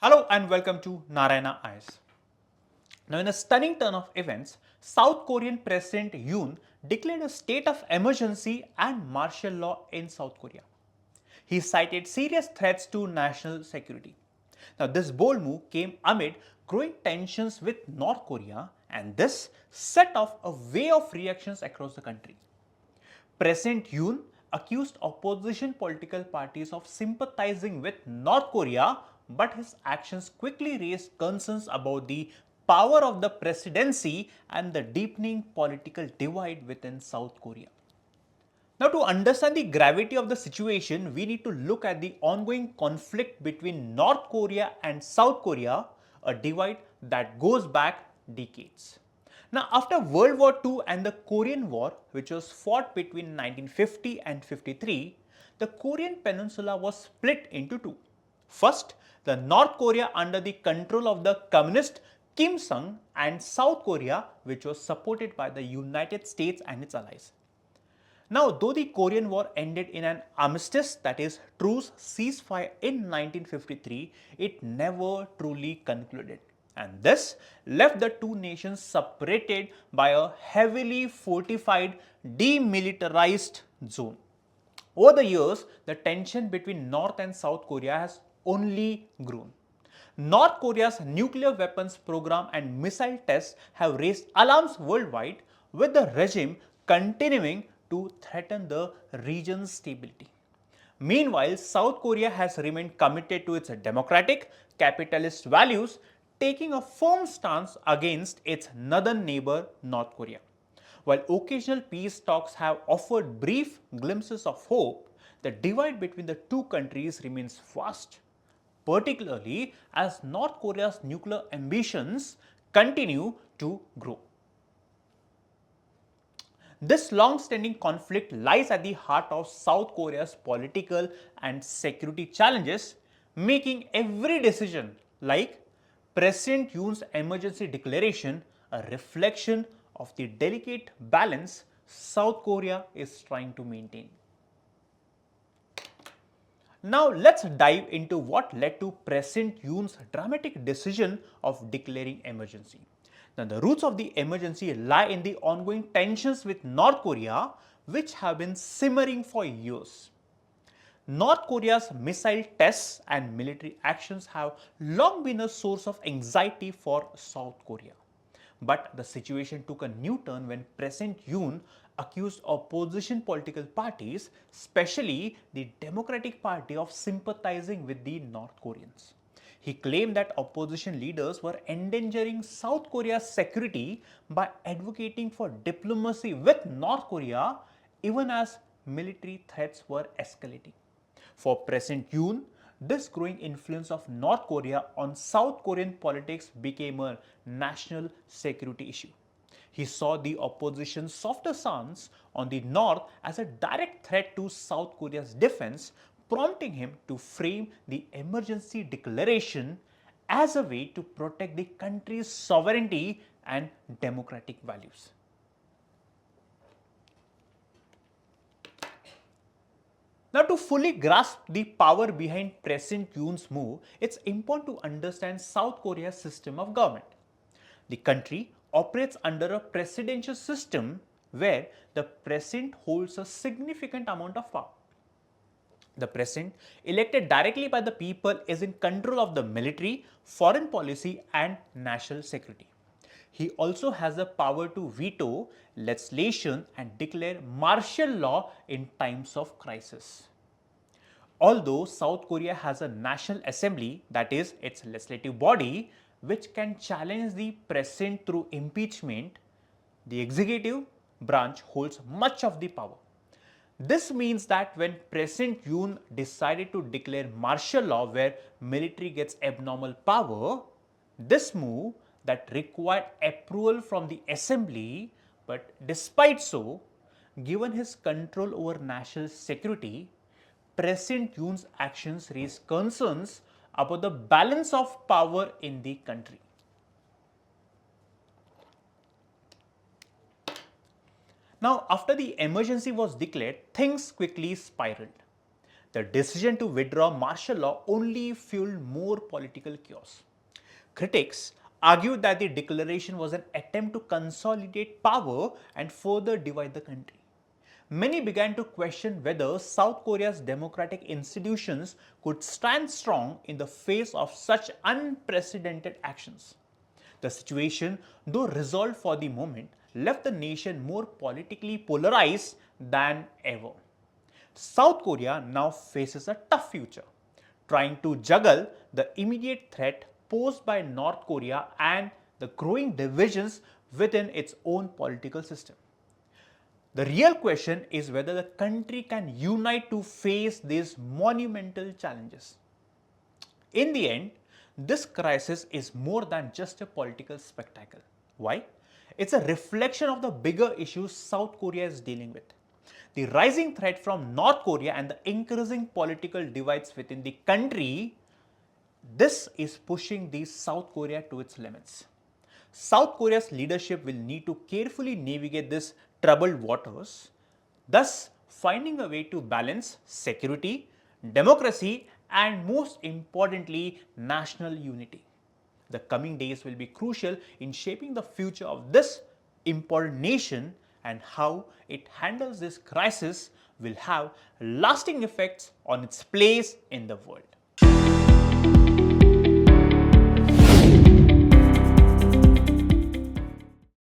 Hello and welcome to Narayana Eyes. Now, in a stunning turn of events, South Korean President Yoon declared a state of emergency and martial law in South Korea. He cited serious threats to national security. Now, this bold move came amid growing tensions with North Korea, and this set off a wave of reactions across the country. President Yoon accused opposition political parties of sympathizing with North Korea, but his actions quickly raised concerns about the power of the presidency and the deepening political divide within South Korea. Now, to understand the gravity of the situation, we need to look at the ongoing conflict between North Korea and South Korea, a divide that goes back decades. Now, after World War II and the Korean War, which was fought between 1950 and 53, the Korean Peninsula was split into two. First, the North Korea under the control of the communist Kim Sung and South Korea, which was supported by the United States and its allies. Now, though the Korean War ended in an armistice, that is, truce ceasefire in 1953, it never truly concluded. And this left the two nations separated by a heavily fortified, demilitarized zone. Over the years, the tension between North and South Korea has only grown. North Korea's nuclear weapons program and missile tests have raised alarms worldwide, with the regime continuing to threaten the region's stability. Meanwhile, South Korea has remained committed to its democratic, capitalist values, taking a firm stance against its northern neighbor, North Korea. While occasional peace talks have offered brief glimpses of hope, the divide between the two countries remains vast, particularly as North Korea's nuclear ambitions continue to grow. This long-standing conflict lies at the heart of South Korea's political and security challenges, making every decision like President Yoon's emergency declaration a reflection of the delicate balance South Korea is trying to maintain. Now let's dive into what led to President Yoon's dramatic decision of declaring emergency. Now the roots of the emergency lie in the ongoing tensions with North Korea, which have been simmering for years. North Korea's missile tests and military actions have long been a source of anxiety for South Korea. But the situation took a new turn when President Yoon accused opposition political parties, especially the Democratic Party, of sympathizing with the North Koreans. He claimed that opposition leaders were endangering South Korea's security by advocating for diplomacy with North Korea even as military threats were escalating. For President Yoon, this growing influence of North Korea on South Korean politics became a national security issue. He saw the opposition's softer stance on the North as a direct threat to South Korea's defense, prompting him to frame the emergency declaration as a way to protect the country's sovereignty and democratic values. Now, to fully grasp the power behind President Yoon's move, it's important to understand South Korea's system of government. The country operates under a presidential system where the president holds a significant amount of power. The president, elected directly by the people, is in control of the military, foreign policy, and national security. He also has the power to veto legislation and declare martial law in times of crisis. Although South Korea has a national assembly, that is, its legislative body, which can challenge the president through impeachment, the executive branch holds much of the power. This means that when President Yoon decided to declare martial law where military gets abnormal power, this move that required approval from the assembly, but despite so, given his control over national security, President Yoon's actions raise concerns about the balance of power in the country. Now, after the emergency was declared, things quickly spiraled. The decision to withdraw martial law only fueled more political chaos. Critics argued that the declaration was an attempt to consolidate power and further divide the country. Many began to question whether South Korea's democratic institutions could stand strong in the face of such unprecedented actions. The situation, though resolved for the moment, left the nation more politically polarized than ever. South Korea now faces a tough future, trying to juggle the immediate threat posed by North Korea and the growing divisions within its own political system. The real question is whether the country can unite to face these monumental challenges. In the end, this crisis is more than just a political spectacle. Why? It's a reflection of the bigger issues South Korea is dealing with. The rising threat from North Korea and the increasing political divides within the country, this is pushing the South Korea to its limits. South Korea's leadership will need to carefully navigate these troubled waters, thus finding a way to balance security, democracy, and most importantly, national unity. The coming days will be crucial in shaping the future of this important nation, and how it handles this crisis will have lasting effects on its place in the world.